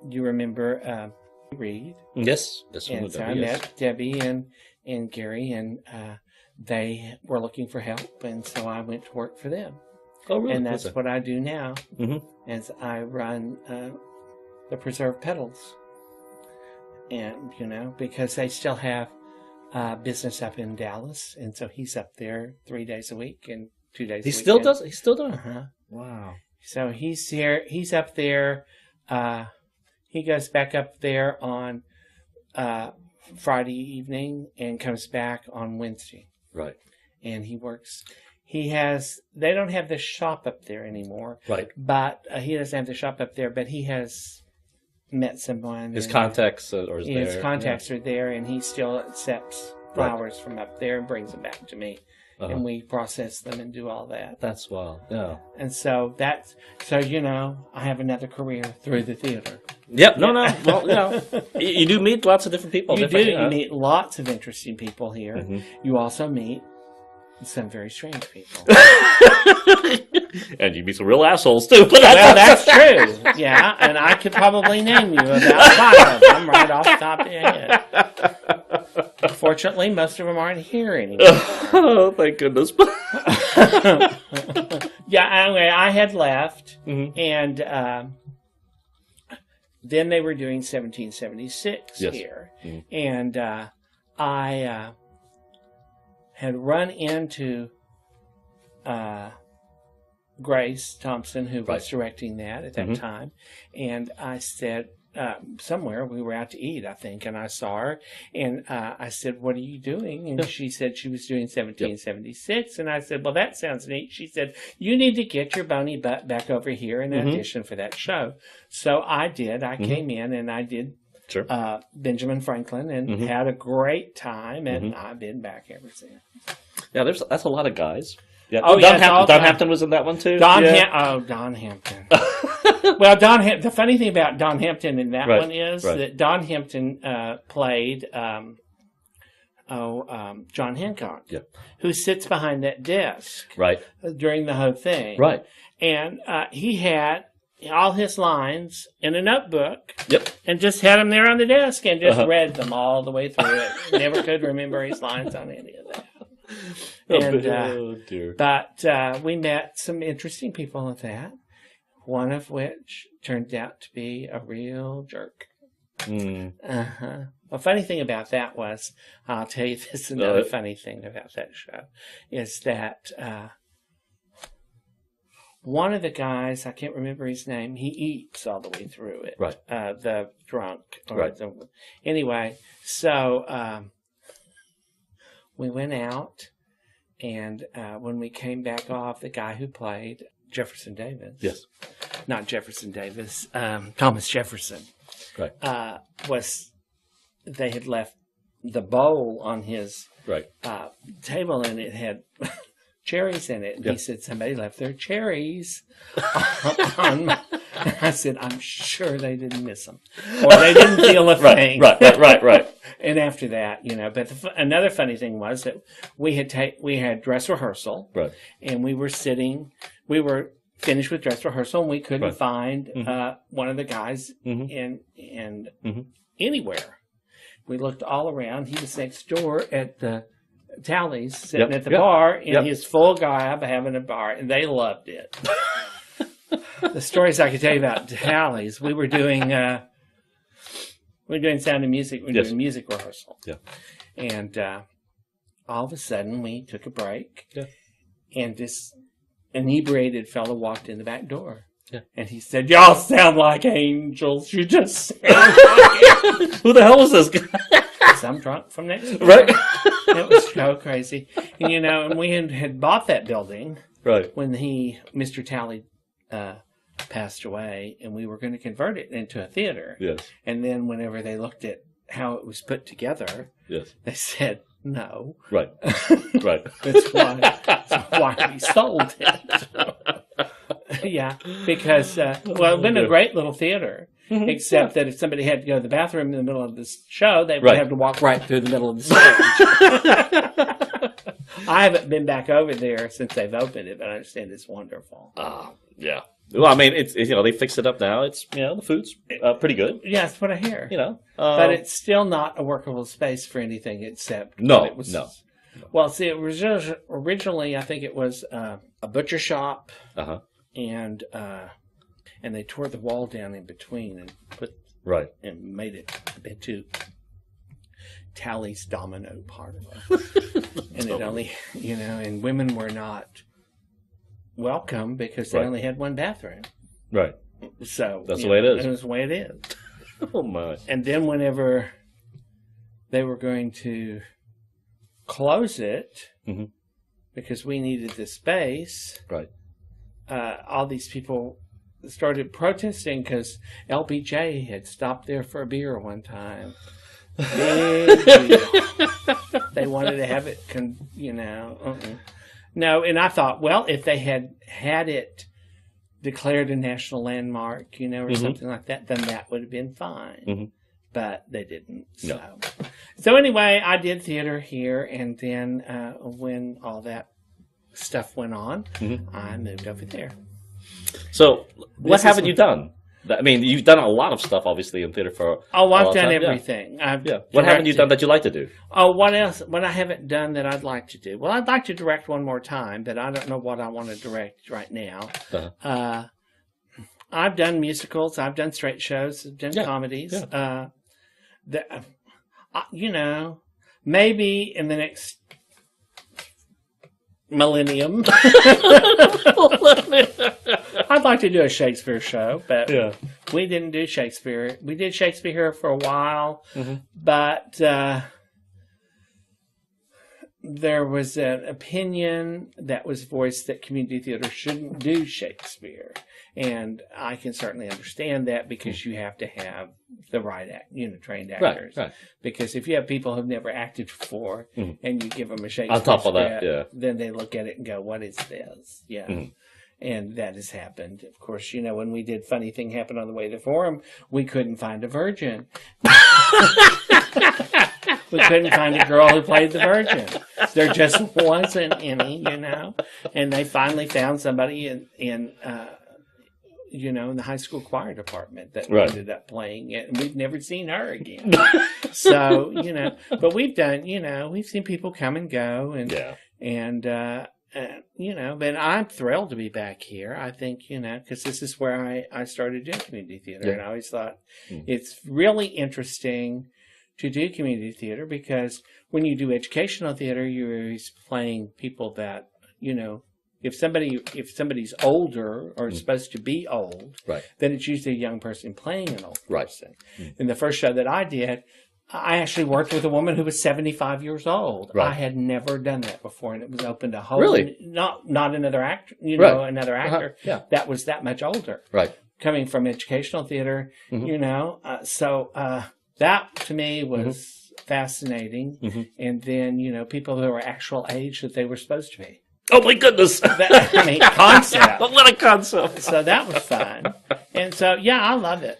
you remember Reed? Yes. And so I met Debbie and Gary, and they were looking for help. And so I went to work for them. Oh, really? And that's what I do now, as I run the Preserved Petals. And, because they still have business up in Dallas, and so he's up there 3 days a week and 2 days a week. He still does? He's still doing it? Uh-huh. Wow. So he's here. He's up there. He goes back up there on Friday evening and comes back on Wednesday. Right. And he works... they don't have the shop up there anymore. Right. But he doesn't have the shop up there, but he has met someone. His contacts are there. His contacts are there, and he still accepts flowers from up there and brings them back to me. And we process them and do all that. That's wild. Yeah. And so I have another career through the theater. Yep. No. Well, you do meet lots of different people. You do. You meet lots of interesting people here. You also meet some very strange people. And you meet some real assholes, too. Well, that's true. Yeah, and I could probably name you about 5 of them right off the top of your head. Unfortunately, most of them aren't here anymore. Oh, thank goodness. Anyway, I had left, and then they were doing 1776 here. And I had run into Grace Thompson, who was directing that at that time. And I said, somewhere we were out to eat, I think, and I saw her. And I said, "What are you doing?" And she said she was doing 1776. And I said, "Well, that sounds neat." She said, "You need to get your bony butt back over here and audition for that show." So I did. I came in and I did Benjamin Franklin and had a great time. And I've been back ever since. Yeah, that's a lot of guys. Yeah. Oh, Don Hampton was in that one too. Don Hampton. Well, the funny thing about Don Hampton in that one is that Don Hampton played John Hancock, who sits behind that desk during the whole thing. Right. And he had all his lines in a notebook and just had them there on the desk and just read them all the way through it. Never could remember his lines on any of that. Oh dear. But we met some interesting people at that, one of which turned out to be a real jerk. The funny thing about that was, I'll tell you this, another funny thing about that show, is that one of the guys, I can't remember his name, he eats all the way through it. Right. The drunk. Anyway, so we went out, and when we came back off, the guy who played Jefferson Davis. Yes. Not Jefferson Davis, Thomas Jefferson. Right. They had left the bowl on his right. Table, and it had cherries in it. And he said, somebody left their cherries on I said, I'm sure they didn't miss them. Or they didn't feel a thing. Right. And after that, but another funny thing was that we had dress rehearsal. Right. And we were finished with dress rehearsal, and we couldn't find one of the guys in anywhere. We looked all around. He was next door at the Tallies, sitting at the bar in his full gab, having a bar, and they loved it. The stories I could tell you about Tallies, we were doing Sound and Music. We were doing music rehearsal. Yeah. And all of a sudden, we took a break, and this inebriated fellow walked in the back door. Yeah. And he said, "Y'all sound like angels. You just sound like Who the hell was this guy?" Some drunk from next door. Right. It was so crazy. And, and we had bought that building when Mr. Talley passed away, and we were going to convert it into a theater. Yes. And then whenever they looked at how it was put together, they said, no. Right. That's why we sold it. Yeah, because, it'd been a great little theater, except that if somebody had to go to the bathroom in the middle of this show, they would have to walk right through the middle of the stage. I haven't been back over there since they've opened it, but I understand it's wonderful. Yeah. Well, I mean, it's they fixed it up now. It's the food's pretty good. Yeah, that's what I hear. But it's still not a workable space for anything except no. Well, see, it was originally I think it was a butcher shop, and they tore the wall down in between and and made it into Tally's domino parlor, and it only and women were not welcome because they only had one bathroom. Right. So that's the way it is. That's the way it is. Oh my! And then whenever they were going to close it because we needed the space, all these people started protesting because LBJ had stopped there for a beer one time. They wanted to have it, No, and I thought, well, if they had it declared a national landmark, or something like that, then that would have been fine. But they didn't. So anyway, I did theater here, and then when all that stuff went on, I moved over there. So what haven't you done? I mean, you've done a lot of stuff, obviously, in theater for I've done everything. Yeah. What haven't you done that you like to do? Oh, what else? What I haven't done that I'd like to do? Well, I'd like to direct one more time, but I don't know what I want to direct right now. I've done musicals. I've done straight shows. I've done comedies. Maybe in the next millennium, I'd like to do a Shakespeare show, but we didn't do Shakespeare. We did Shakespeare here for a while, but there was an opinion that was voiced that community theater shouldn't do Shakespeare. And I can certainly understand that because you have to have the right trained actors. Right. Because if you have people who've never acted before and you give them a Shakespeare on top of script, that, then they look at it and go, "What is this?" Yeah. And that has happened. Of course, when we did Funny Thing Happened on the Way to the Forum, we couldn't find a virgin. We couldn't find a girl who played the virgin. There just wasn't any, And they finally found somebody in the high school choir department that ended up playing it, and we've never seen her again. So, but we've done, we've seen people come and go, but I'm thrilled to be back here. I think, because this is where I started doing community theater, and I always thought it's really interesting to do community theater because when you do educational theater, you're always playing people that, if somebody's older or supposed to be old, then it's usually a young person playing an old person. In the first show that I did, I actually worked with a woman who was 75 years old. I had never done that before, and it was open to whole not another actor, another actor that was that much older. Coming from educational theater, so that to me was fascinating. And then, people who were actual age that they were supposed to be. Oh my goodness! Concept. What a concept! So that was fun. And so, yeah, I love it.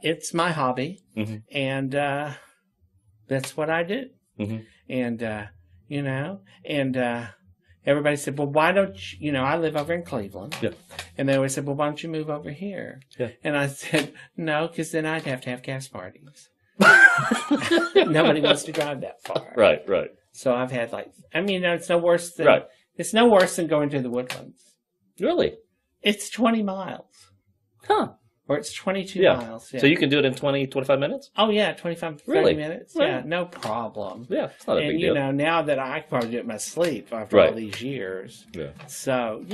It's my hobby, and that's what I do. And, you know, and everybody said, well, why don't you, I live over in Cleveland. Yeah. And they always said, well, why don't you move over here? Yeah. And I said, no, because then I'd have to have gas parties. Nobody wants to drive that far. Right, right. So I've had it's no worse than it's no worse than going to the Woodlands. Really? It's 20 miles. Huh. Or it's 22 miles. Yeah. So you can do it in 20, 25 minutes? Oh, yeah, 25, 30 minutes. Right. Yeah, no problem. Yeah, it's not a big deal. And, now that I can probably do it in my sleep after all these years. Yeah. So,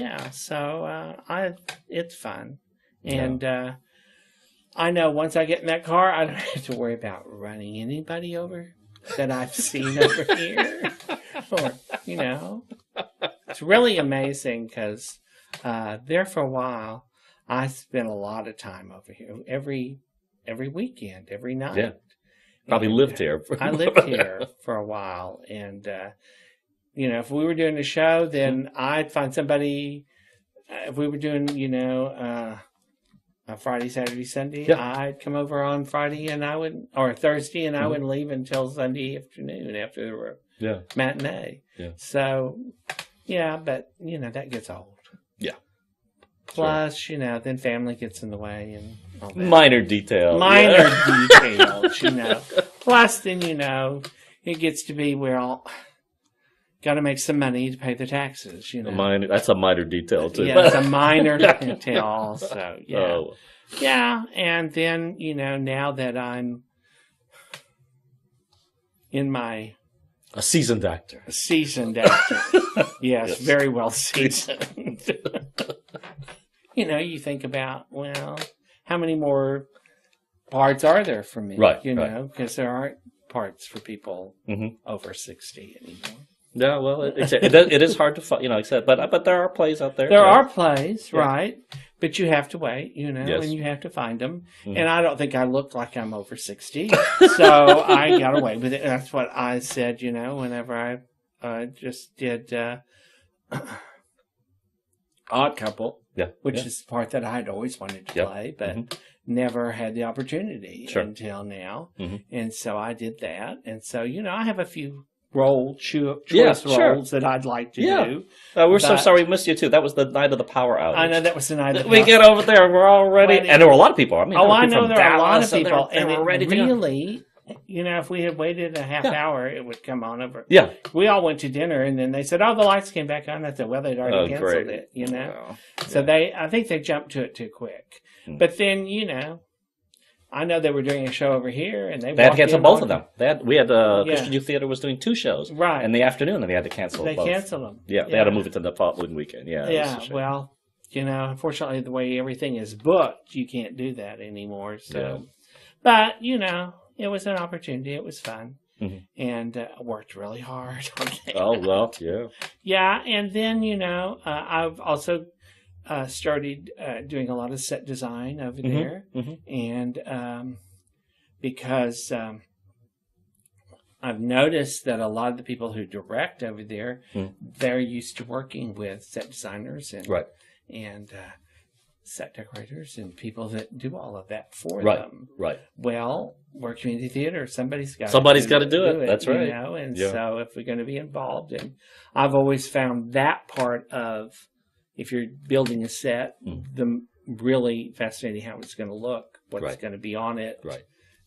it's fun. And I know once I get in that car, I don't have to worry about running anybody over that I've seen over here. Or, it's really amazing because there for a while, I spent a lot of time over here every weekend, every night. Yeah. Probably lived here. I lived here for a while. And, if we were doing a show, then I'd find somebody. If we were doing, Friday, Saturday, Sunday, I'd come over on Friday or Thursday, and I wouldn't leave until Sunday afternoon after the matinee. Yeah. So, but, that gets old. Yeah. Plus, then family gets in the way and all that. Minor details. Details, Plus, then, it gets to be got to make some money to pay the taxes, That's a minor detail, too. Yeah, it's a minor detail also, yeah. Oh. Yeah, and then, now that I'm in my... A seasoned actor. Yes, very well seasoned. You think about, well, how many more parts are there for me? Right. Because there aren't parts for people over 60 anymore. Yeah, well, it is hard to find, like I said, but there are plays out there. There are plays, right? But you have to wait, and you have to find them. And I don't think I look like I'm over 60, so I got away with it. That's what I said, whenever I just did Odd Couple, which is the part that I had always wanted to play, but never had the opportunity until now. And so I did that. And so, I have a few choice roles that I'd like to do. We're so sorry we missed you, too. That was the night of the power outage. I know that was the night of the We get over there, and we're all ready. And there were a lot of people. I mean, I know there are a lot of people. And they were ready to really... if we had waited a half hour, it would come on over. Yeah. We all went to dinner, and then they said, the lights came back on. I said, well, they'd already canceled it, So I think they jumped to it too quick. But then, I know they were doing a show over here, and they had to cancel both of them. Christian Youth Theater was doing 2 shows in the afternoon, and they had to cancel both. They canceled them. Yeah, they had to move it to the following weekend. Yeah. Yeah, well, unfortunately, the way everything is booked, you can't do that anymore. So, but, it was an opportunity. It was fun. And I worked really hard on that. Oh, well, yeah. Yeah, and then, I've also started doing a lot of set design over there. And because I've noticed that a lot of the people who direct over there, they're used to working with set designers and set decorators and people that do all of that for them. Right. Well, we're community theater. Somebody's got to do it. That's right. And so if we're going to be involved, and I've always found that part of, if you're building a set, the really fascinating how it's going to look, what's going to be on it,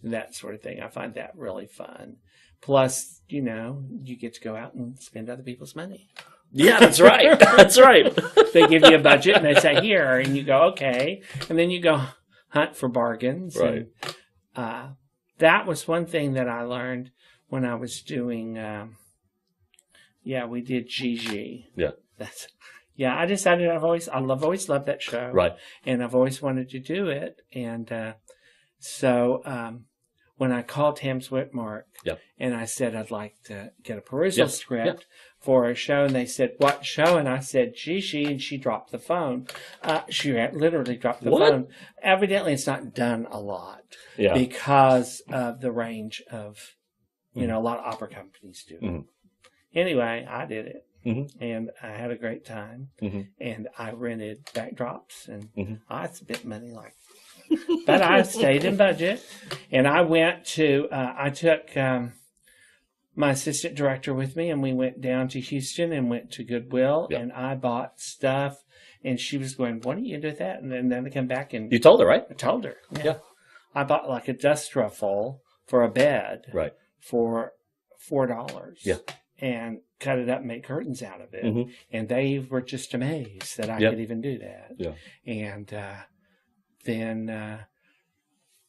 that sort of thing. I find that really fun. Plus, you get to go out and spend other people's money. Yeah, that's right. That's right. They give you a budget and they say, here, and you go, okay. And then you go hunt for bargains. Right. And, that was one thing that I learned when I was doing, we did Gigi. Yeah. I decided I've always loved that show. Right. And I've always wanted to do it. And so when I called Tams Whitmark and I said I'd like to get a perusal script for a show, and they said, what show? And I said, Gigi, and she dropped the phone. She literally dropped the phone. Evidently, it's not done a lot because of the range of, a lot of opera companies do. Anyway, I did it. And I had a great time. And I rented backdrops, and I spent money like But I stayed in budget, and I went to. I took my assistant director with me, and we went down to Houston and went to Goodwill, and I bought stuff. And she was going, "What are you going to do with that?" And then I come back and you told her, right? I told her. Yeah. I bought like a dust ruffle for a bed, right, for $4. Yeah. And cut it up and make curtains out of it. And they were just amazed that I could even do that. Yeah. And then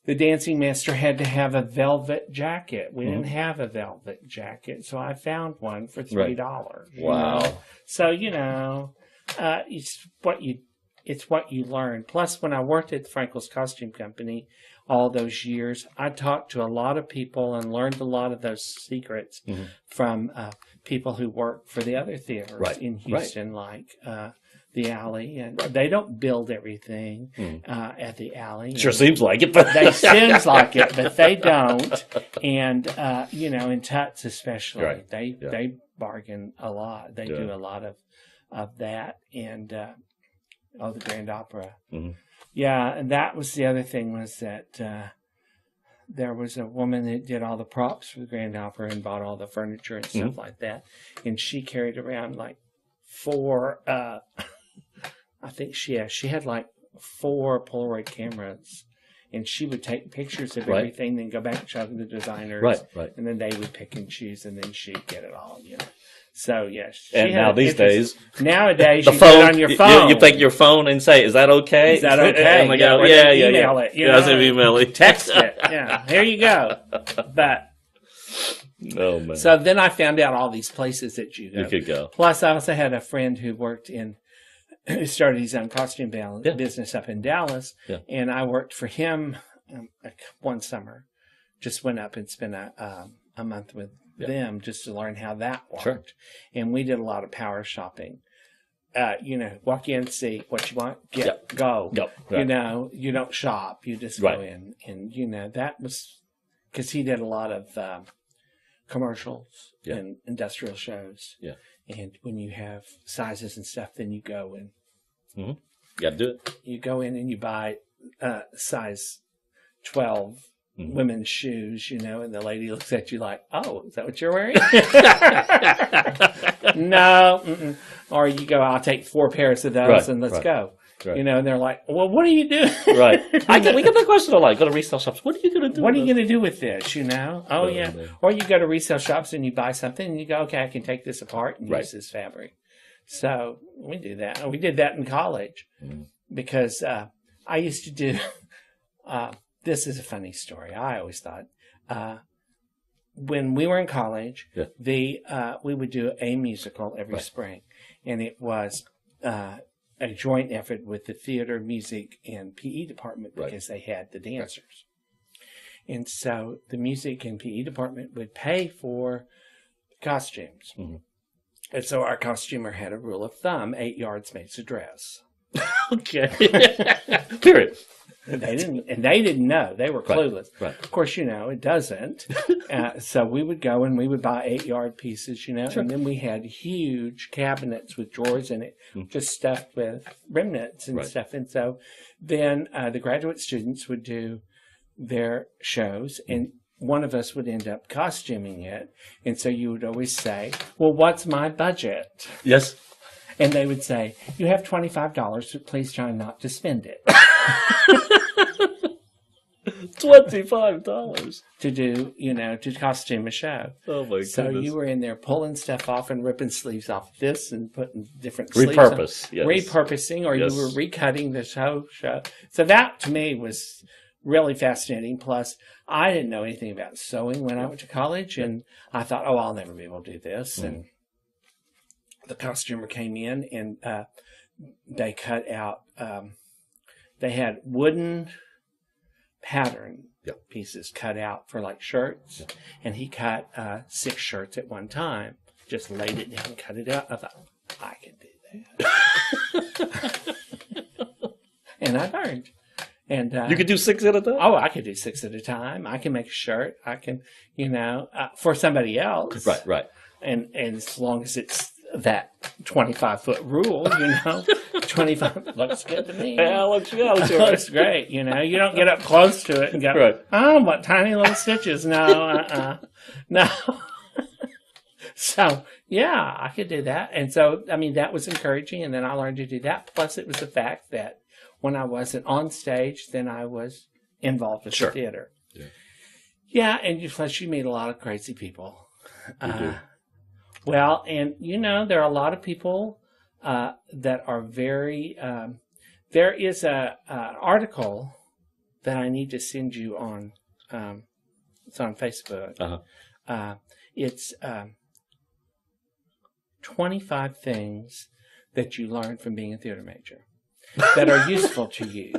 the dancing master had to have a velvet jacket. We didn't have a velvet jacket, so I found one for $3. Wow. Know? So, it's what you learn. Plus, when I worked at Frankel's Costume Company all those years, I talked to a lot of people and learned a lot of those secrets from people who work for the other theaters in Houston, like the Alley. And they don't build everything at the Alley. Sure seems like it, but they seems like it, but they don't. And in Tuts especially, they bargain a lot. They do a lot of that, and the Grand Opera. Yeah, and that was the other thing, was that there was a woman that did all the props for the Grand Opera and bought all the furniture and stuff like that, and she carried around like 4. I think she had like 4 Polaroid cameras, and she would take pictures of everything, then go back and show them to the designers, and then they would pick and choose, and then she'd get it all, So yes, and now these days, nowadays the you phone, do it on your phone. You take your phone and say, "Is that okay? Is that okay?" And they go, "Yeah, email it. Email it, text it. Yeah, here you go. But oh man! So then I found out all these places that you could go. Plus, I also had a friend who started his own costume business up in Dallas, and I worked for him one summer. Just went up and spent a month with them just to learn how that worked. Sure. And we did a lot of power shopping. Walk in, see what you want, go. Right. You don't shop, you just go in. And, that was because he did a lot of commercials and industrial shows. Yeah. And when you have sizes and stuff, then you go and you got to do it. You go in and you buy size 12 women's shoes, and the lady looks at you like, "Oh, is that what you're wearing?" No. Or you go, "I'll take 4 pairs of those and let's go." Right. And they're like, "Well, what are you doing?" Right. We get that question a lot. Go to resale shops. What are you going to do? What are you going to do with this? Oh, yeah. Man. Or you go to resale shops and you buy something and you go, "Okay, I can take this apart and use this fabric." So we do that. We did that in college because I used to do. This is a funny story. I always thought when we were in college, we would do a musical every spring, and it was a joint effort with the theater, music, and PE department because they had the dancers. And so the music and PE department would pay for costumes. And so our costumer had a rule of thumb: 8 yards makes a dress. Okay. Period. They didn't know. They were clueless. Right. Of course, it doesn't. So we would go and we would buy 8-yard pieces, Sure. And then we had huge cabinets with drawers in it, just stuffed with remnants and stuff. And so then the graduate students would do their shows, and one of us would end up costuming it. And so you would always say, "Well, what's my budget?" Yes. And they would say, "You have $25, but please try not to spend it." $25 to do, to costume a show. Oh my goodness! So you were in there pulling stuff off and ripping sleeves off this and putting different sleeves repurposing, or you were recutting the show. So that to me was really fascinating. Plus, I didn't know anything about sewing when I went to college, and I thought, "Oh, I'll never be able to do this." And the costumer came in and they cut out. They had wooden pattern pieces cut out for like shirts, and he cut 6 shirts at one time. Just laid it down, and cut it out. I thought, I can do that, and I learned. And you could do 6 at a time. Oh, I could do 6 at a time. I can make a shirt. I can, for somebody else. Right. And as long as it's that 25-foot rule, 25 looks good to me. Yeah, looks Looks great, You don't get up close to it and go, right. oh, what tiny little stitches. No, no. So, yeah, I could do that. And so, that was encouraging, and then I learned to do that. Plus, it was the fact that when I wasn't on stage, then I was involved with the theater. Yeah, and plus you meet a lot of crazy people. Well, and there are a lot of people that are very. There is an article that I need to send you on. It's on Facebook. It's 25 things that you learn from being a theater major that are useful to you.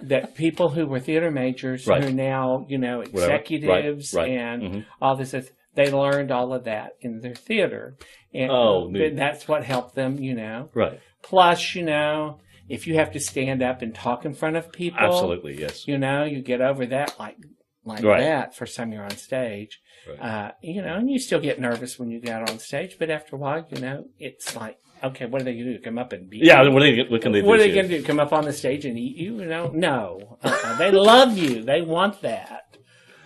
That people who were theater majors, who are now, executives and all this, they learned all of that in their theater. And that's what helped them, Right. Plus, if you have to stand up and talk in front of people. Absolutely, yes. You get over that like that first time you're on stage. Right. And you still get nervous when you get out on stage, but after a while, it's like, okay, what are they going to do? Come up and beat you? Yeah, what can they do? What are they going to do? Come up on the stage and eat you? No. They love you. They want that.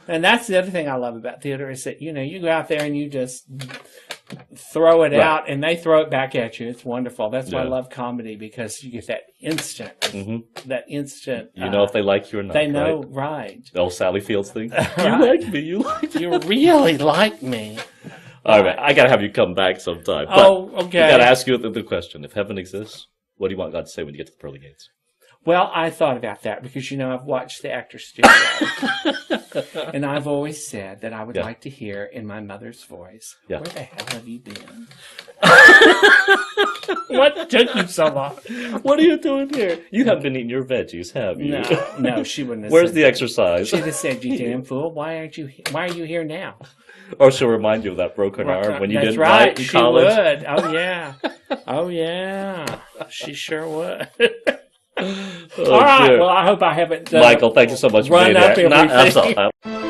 And that's the other thing I love about theater is that, you go out there and you just throw it out and they throw it back at you. It's wonderful. That's why I love comedy, because you get that instant, if they like you or not. They know, right. The old Sally Fields thing. You like me. You like me. You really like me. All right, I got to have you come back sometime. But okay. I got to ask you the question. If heaven exists, what do you want God to say when you get to the pearly gates? Well, I thought about that because, I've watched the Actors Studio. And I've always said that I would like to hear in my mother's voice, where the hell have you been? What took you so long? What are you doing here? You haven't been eating your veggies, have you? No, she wouldn't have Where's said the that. exercise? She'd have said, you damn fool, why are you here now? Or she'll remind you of that broken arm when you didn't write in she college. Would. Oh, yeah. Oh, yeah. She sure would. All right. Well, I hope I haven't Michael, thank you so much for being here. Run up everything.